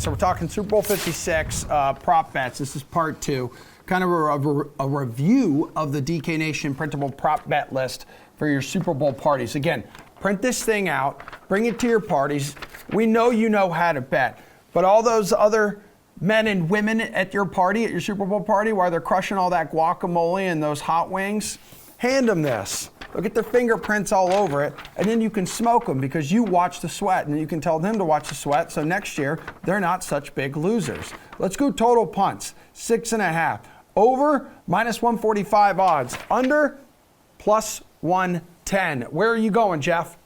So we're talking Super Bowl 56 prop bets. This is part 2. Kind of a review of the DK Nation printable prop bet list for your Super Bowl parties. Again, print this thing out, bring it to your parties. We know you know how to bet, but all those other men and women at your party, at your Super Bowl party, while they're crushing all that guacamole and those hot wings, hand them this. They'll get their fingerprints all over it, and then you can smoke them because you watch the sweat, and you can tell them to watch the sweat, so next year they're not such big losers. Let's go total punts, 6.5. Over, -145 odds. Under, +110. Where are you going, Geoff?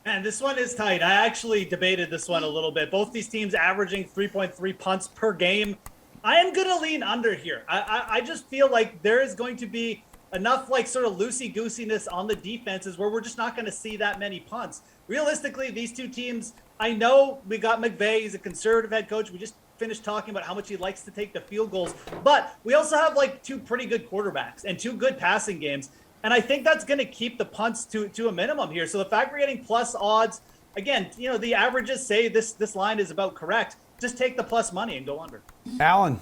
Man, this one is tight. I actually debated this one a little bit. Both these teams averaging 3.3 punts per game. I am going to lean under here. I just feel like there is going to be enough like sort of loosey-goosiness on the defenses where we're just not going to see that many punts. Realistically, these two teams, I know we got McVay. He's a conservative head coach. We just finished talking about how much he likes to take the field goals. But we also have like two pretty good quarterbacks and two good passing games. And I think that's going to keep the punts to a minimum here. So the fact we're getting plus odds, again, you know, the averages say this line is about correct. Just take the plus money and go under. Alan.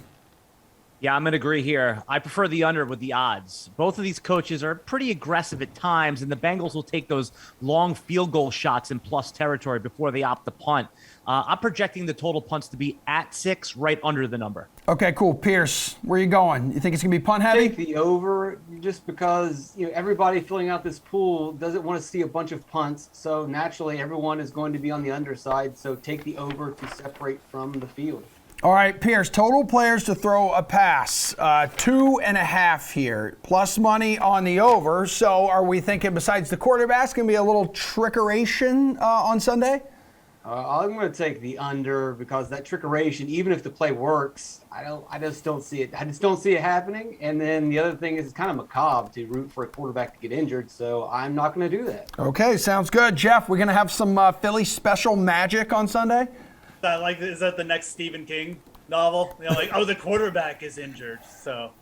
Yeah, I'm going to agree here. I prefer the under with the odds. Both of these coaches are pretty aggressive at times, and the Bengals will take those long field goal shots in plus territory before they opt to punt. I'm projecting the total punts to be at 6, right under the number. Okay, cool. Pearce, where are you going? You think it's going to be punt heavy? Take the over just because everybody filling out this pool doesn't want to see a bunch of punts. So naturally, everyone is going to be on the underside. So take the over to separate from the field. All right, Pearce, total players to throw a pass, 2.5 here, plus money on the over. So are we thinking besides the quarterback's going to be a little trickeration on Sunday? I'm going to take the under because that trickeration, even if the play works, I just don't see it. I just don't see it happening. And then the other thing is it's kind of macabre to root for a quarterback to get injured. So I'm not going to do that. Okay, sounds good. Geoff, we're going to have some Philly special magic on Sunday? Is that the next Stephen King novel? The quarterback is injured. So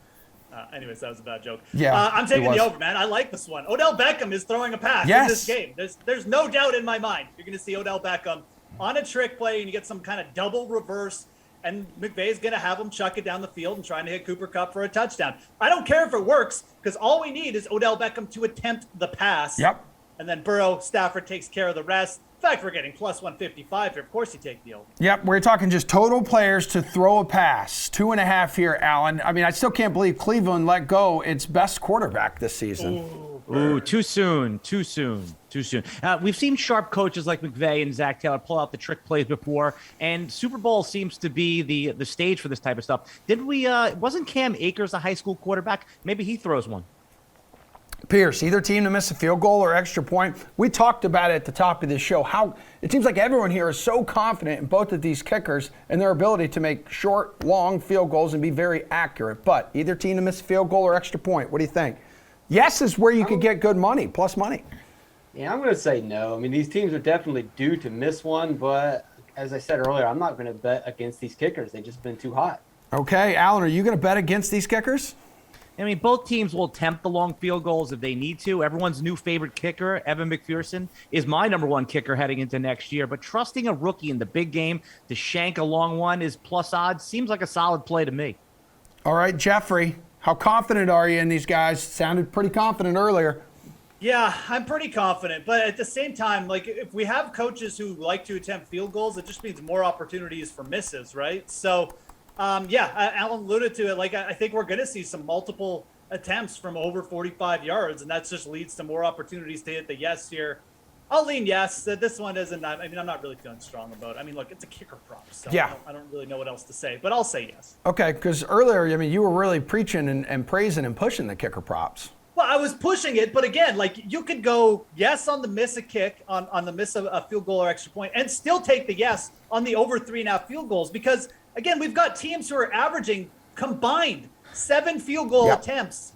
anyways, that was a bad joke. Yeah, I'm taking the over, man. I like this one. Odell Beckham is throwing a pass in this game. There's no doubt in my mind. You're going to see Odell Beckham on a trick play, and you get some kind of double reverse, and McVay's going to have him chuck it down the field and trying to hit Cooper Kupp for a touchdown. I don't care if it works because all we need is Odell Beckham to attempt the pass. Yep. And then Burrow, Stafford takes care of the rest. In fact, we're getting plus 155 here. Of course you take the over. Yep, we're talking just total players to throw a pass. 2.5 here, Alan. I mean, I still can't believe Cleveland let go its best quarterback this season. Ooh, too soon. We've seen sharp coaches like McVay and Zach Taylor pull out the trick plays before, and Super Bowl seems to be the stage for this type of stuff. Wasn't Cam Akers a high school quarterback? Maybe he throws one. Pearce, either team to miss a field goal or extra point. We talked about it at the top of this show, how it seems like everyone here is so confident in both of these kickers and their ability to make short, long field goals and be very accurate. But either team to miss a field goal or extra point. What do you think? Yes is where you could get good money, plus money. Yeah, I'm going to say no. I mean, these teams are definitely due to miss one, but as I said earlier, I'm not going to bet against these kickers. They've just been too hot. Okay, Alan, are you going to bet against these kickers? I mean, both teams will attempt the long field goals if they need to. Everyone's new favorite kicker, Evan McPherson, is my number one kicker heading into next year. But trusting a rookie in the big game to shank a long one is plus odds. Seems like a solid play to me. All right, Jeffrey, how confident are you in these guys? Sounded pretty confident earlier. Yeah, I'm pretty confident. But at the same time, like if we have coaches who like to attempt field goals, it just means more opportunities for misses, right? So Alan alluded to it. Like, I think we're going to see some multiple attempts from over 45 yards, and that just leads to more opportunities to hit the yes here. I'll lean yes. This one isn't. I mean, I'm not really feeling strong about it. I mean, look, it's a kicker prop, so yeah. I don't really know what else to say, but I'll say yes. Okay, because earlier, I mean, you were really preaching and praising and pushing the kicker props. Well, I was pushing it, but again, like you could go yes on the miss a kick, on the miss a field goal or extra point, and still take the yes on the over 3.5 field goals because, again, we've got teams who are averaging combined 7 field goal attempts,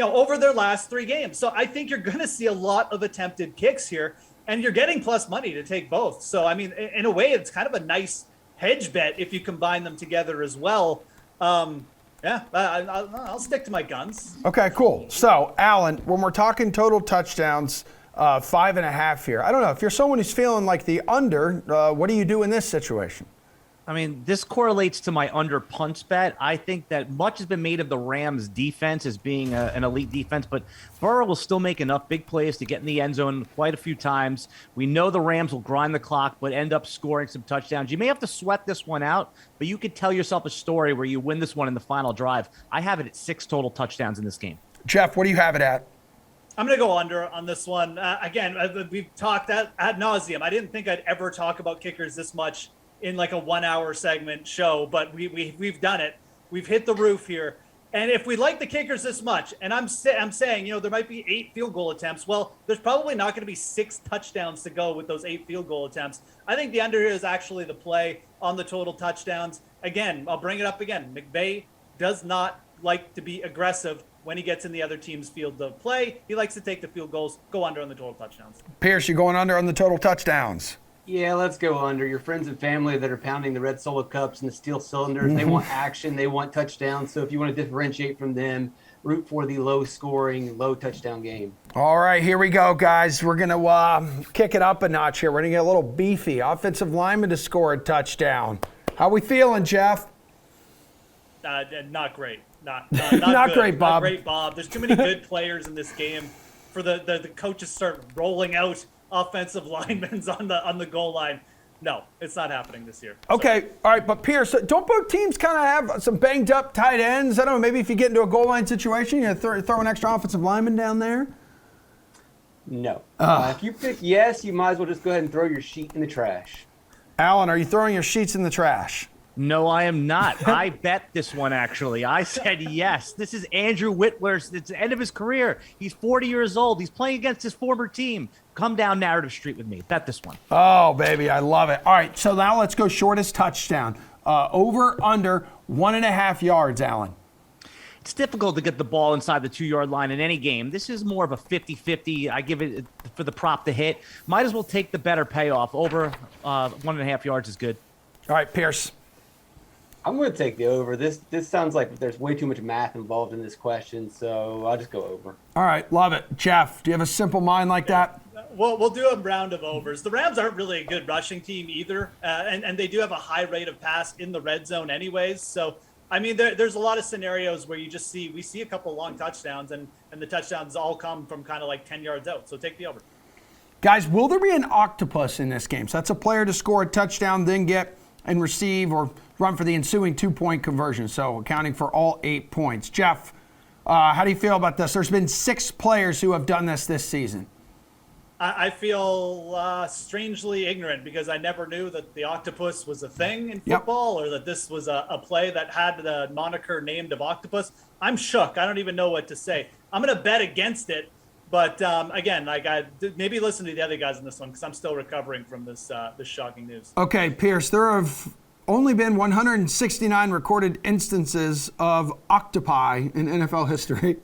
over their last 3 games. So I think you're going to see a lot of attempted kicks here, and you're getting plus money to take both. So, I mean, in a way, it's kind of a nice hedge bet if you combine them together as well. I'll stick to my guns. Okay, cool. So, Alan, when we're talking total touchdowns, 5.5 here. I don't know. If you're someone who's feeling like the under, what do you do in this situation? I mean, this correlates to my under punts bet. I think that much has been made of the Rams' defense as being an elite defense, but Burrow will still make enough big plays to get in the end zone quite a few times. We know the Rams will grind the clock, but end up scoring some touchdowns. You may have to sweat this one out, but you could tell yourself a story where you win this one in the final drive. I have it at 6 total touchdowns in this game. Geoff, what do you have it at? I'm going to go under on this one. Again, we've talked ad nauseum. I didn't think I'd ever talk about kickers this much in like a 1 hour segment show, but we've done it. We've hit the roof here. And if we like the kickers this much, and I'm saying, there might be 8 field goal attempts. Well, there's probably not going to be 6 touchdowns to go with those 8 field goal attempts. I think the under here is actually the play on the total touchdowns. Again, I'll bring it up again. McVay does not like to be aggressive when he gets in the other team's field of play. He likes to take the field goals, go under on the total touchdowns. Pearce, you going under on the total touchdowns? Yeah, let's go under. Your friends and family that are pounding the red solo cups and the steel cylinders, they want action, they want touchdowns. So if you want to differentiate from them, root for the low-scoring, low-touchdown game. All right, here we go, guys. We're going to kick it up a notch here. We're going to get a little beefy. Offensive lineman to score a touchdown. How we feeling, Geoff? Not great. Not Not good. great, Bob. Not great, Bob. There's too many good players in this game for the coaches start rolling out offensive linemen on the goal line. No, it's not happening this year. Okay, all right, but Pearce, don't both teams kind of have some banged up tight ends? I don't know, maybe if you get into a goal line situation, you throw an extra offensive lineman down there? No. If you pick yes, you might as well just go ahead and throw your sheet in the trash. Alan, are you throwing your sheets in the trash? No, I am not. I bet this one, actually. I said yes. This is Andrew Whitler's. It's the end of his career. He's 40 years old. He's playing against his former team. Come down narrative street with me. Bet this one. Oh, baby, I love it. All right, so now let's go shortest touchdown. Over, under, 1.5 yards, Alan. It's difficult to get the ball inside the 2-yard line in any game. This is more of a 50-50. I give it for the prop to hit. Might as well take the better payoff. Over 1.5 yards is good. All right, Pearce. I'm going to take the over. This sounds like there's way too much math involved in this question, so I'll just go over. All right, love it. Geoff, do you have a simple mind like that? We'll do a round of overs. The Rams aren't really a good rushing team either, and they do have a high rate of pass in the red zone anyways. So, I mean, there's a lot of scenarios where we see a couple long touchdowns, and the touchdowns all come from kind of like 10 yards out. So take the over. Guys, will there be an octopus in this game? So that's a player to score a touchdown, then get and receive or run for the ensuing 2-point conversion, so accounting for all 8 points. Geoff, how do you feel about this? There's been 6 players who have done this season. I feel strangely ignorant because I never knew that the octopus was a thing in football or that this was a play that had the moniker named of octopus. I'm shook. I don't even know what to say. I'm going to bet against it. But again, maybe listen to the other guys in this one because I'm still recovering from this shocking news. Okay, Pearce, there have only been 169 recorded instances of octopi in NFL history.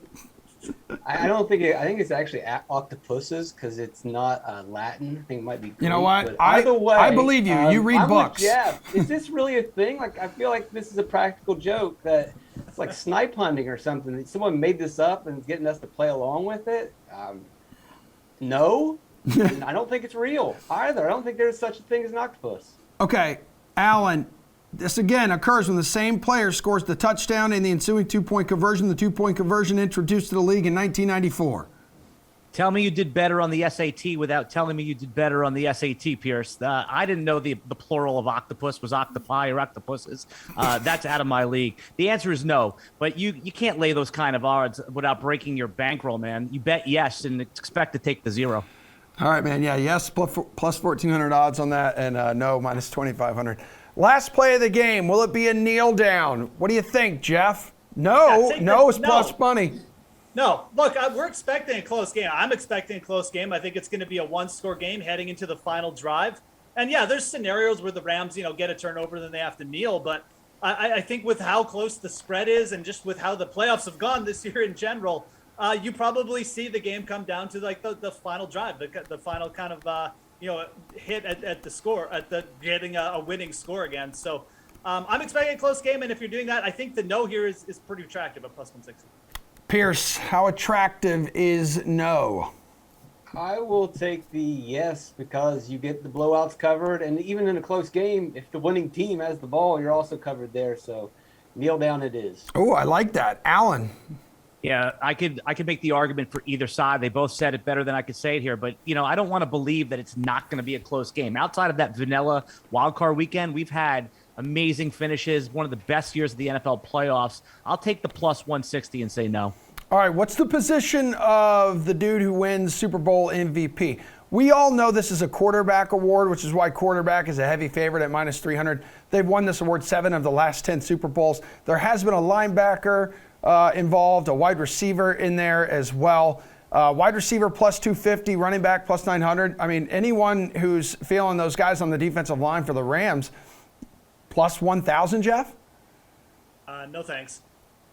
I don't think I think it's actually octopuses because it's not Latin. I think it might be Greek. You know what? Either way, I believe you. You read books. Yeah. Is this really a thing? Like, I feel like this is a practical joke that it's like snipe hunting or something. Someone made this up and is getting us to play along with it. No, I don't think it's real either. I don't think there's such a thing as an octopus. Okay, Alan, this again occurs when the same player scores the touchdown in the ensuing 2-point conversion. The 2-point conversion introduced to the league in 1994. Tell me you did better on the SAT without telling me you did better on the SAT, Pearce. I didn't know the plural of octopus was octopi or octopuses. That's out of my league. The answer is no, but you can't lay those kind of odds without breaking your bankroll, man. You bet yes and expect to take the 0. All right, man. Yeah, yes, plus 1,400 odds on that, and no, minus 2,500. Last play of the game. Will it be a kneel down? What do you think, Geoff? No, no is plus money. No, look, we're expecting a close game. I'm expecting a close game. I think it's going to be a 1-score game heading into the final drive. And yeah, there's scenarios where the Rams, get a turnover, then they have to kneel. But I think with how close the spread is and just with how the playoffs have gone this year in general, you probably see the game come down to like the final drive, the final kind of hit at the score, getting a winning score again. So I'm expecting a close game. And if you're doing that, I think the no here is pretty attractive at plus 160. Pearce, how attractive is no? I will take the yes because you get the blowouts covered, and even in a close game, if the winning team has the ball, you're also covered there. So, kneel down it is. Oh, I like that. Alan. Yeah, I could make the argument for either side. They both said it better than I could say it here, but I don't want to believe that it's not going to be a close game. Outside of that vanilla wildcard weekend, we've had amazing finishes, one of the best years of the NFL playoffs. I'll take the plus 160 and say no. All right, what's the position of the dude who wins Super Bowl MVP? We all know this is a quarterback award, which is why quarterback is a heavy favorite at minus 300. They've won this award 7 of the last 10 Super Bowls. There has been a linebacker involved, a wide receiver in there as well. Wide receiver plus 250, running back plus 900. I mean, anyone who's feeling those guys on the defensive line for the Rams, plus 1,000, Geoff? No thanks.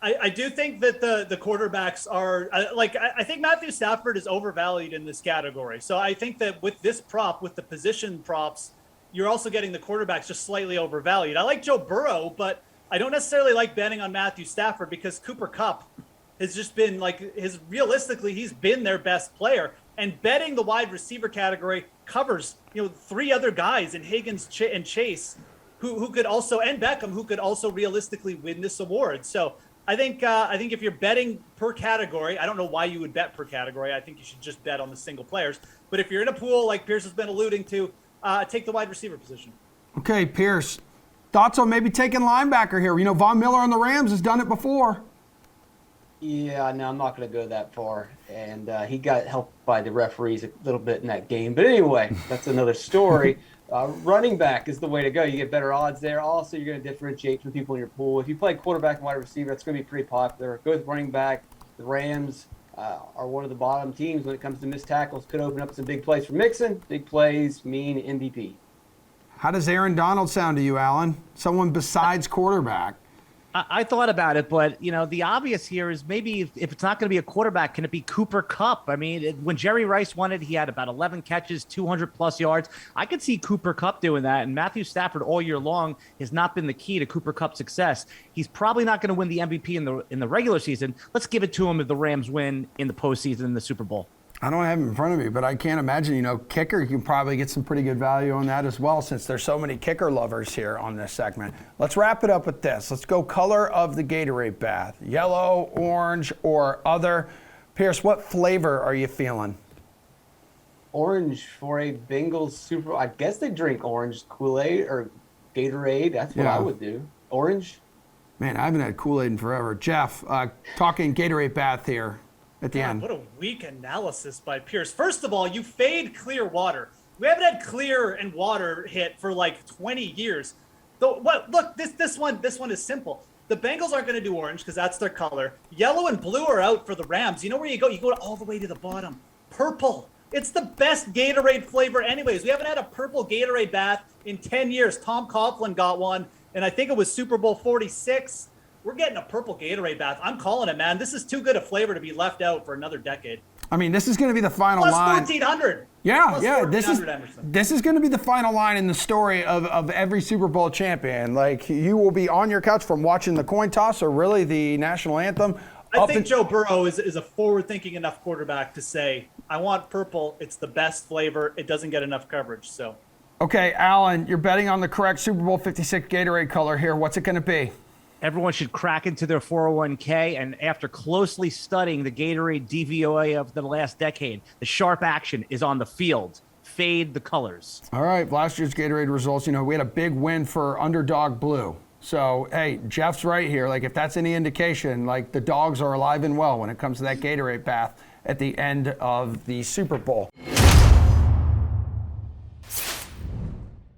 I do think that the quarterbacks are I think Matthew Stafford is overvalued in this category. So I think that with this prop, with the position props, you're also getting the quarterbacks just slightly overvalued. I like Joe Burrow, but I don't necessarily like betting on Matthew Stafford because Cooper Kupp has just been realistically, he's been their best player. And betting the wide receiver category covers, 3 other guys in Higgins and Chase who could also, and Beckham, who could also realistically win this award. So I think if you're betting per category, I don't know why you would bet per category. I think you should just bet on the single players. But if you're in a pool like Pearce has been alluding to, take the wide receiver position. Okay, Pearce. Thoughts on maybe taking linebacker here? Von Miller on the Rams has done it before. Yeah, no, I'm not going to go that far. And he got helped by the referees a little bit in that game. But anyway, that's another story. Running back is the way to go. You get better odds there. Also, you're going to differentiate from people in your pool. If you play quarterback and wide receiver, that's going to be pretty popular. Go with running back. The Rams are one of the bottom teams when it comes to missed tackles. Could open up some big plays for Mixon. Big plays mean MVP. How does Aaron Donald sound to you, Alan? Someone besides quarterback. I thought about it, but the obvious here is maybe if it's not going to be a quarterback, can it be Cooper Kupp? I mean, when Jerry Rice won it, he had about 11 catches, 200 plus yards. I could see Cooper Kupp doing that, and Matthew Stafford all year long has not been the key to Cooper Kupp's success. He's probably not going to win the MVP in the regular season. Let's give it to him if the Rams win in the postseason in the Super Bowl. I don't have him in front of me, but I can't imagine, kicker, you can probably get some pretty good value on that as well since there's so many kicker lovers here on this segment. Let's wrap it up with this. Let's go color of the Gatorade bath. Yellow, orange, or other. Pearce, what flavor are you feeling? Orange for a Bengals Super Bowl. I guess they drink orange Kool-Aid or Gatorade. That's what I would do. Orange. Man, I haven't had Kool-Aid in forever. Geoff, talking Gatorade bath here. At the end. What a weak analysis by Pearce. First of all, you fade clear water. We haven't had clear and water hit for like 20 years. Look, this one is simple. The Bengals aren't going to do orange because that's their color. Yellow and blue are out for the Rams. You know where you go? You go all the way to the bottom. Purple. It's the best Gatorade flavor anyways. We haven't had a purple Gatorade bath in 10 years. Tom Coughlin got one, and I think it was Super Bowl 46. We're getting a purple Gatorade bath. I'm calling it, man. This is too good a flavor to be left out for another decade. I mean, this is going to be the final Plus line. 1,400. Yeah, Plus yeah. 1,400, This is going to be the final line in the story of every Super Bowl champion. Like, you will be on your couch from watching the coin toss or really the national anthem. I think Joe Burrow is a forward-thinking enough quarterback to say, I want purple. It's the best flavor. It doesn't get enough coverage. So. Okay, Alan, you're betting on the correct Super Bowl 56 Gatorade color here. What's it going to be? Everyone should crack into their 401k, and after closely studying the Gatorade DVOA of the last decade, the sharp action is on the field. Fade the colors. All right, last year's Gatorade results, we had a big win for underdog blue. So, hey, Geoff's right here. Like, if that's any indication, like, the dogs are alive and well when it comes to that Gatorade bath at the end of the Super Bowl.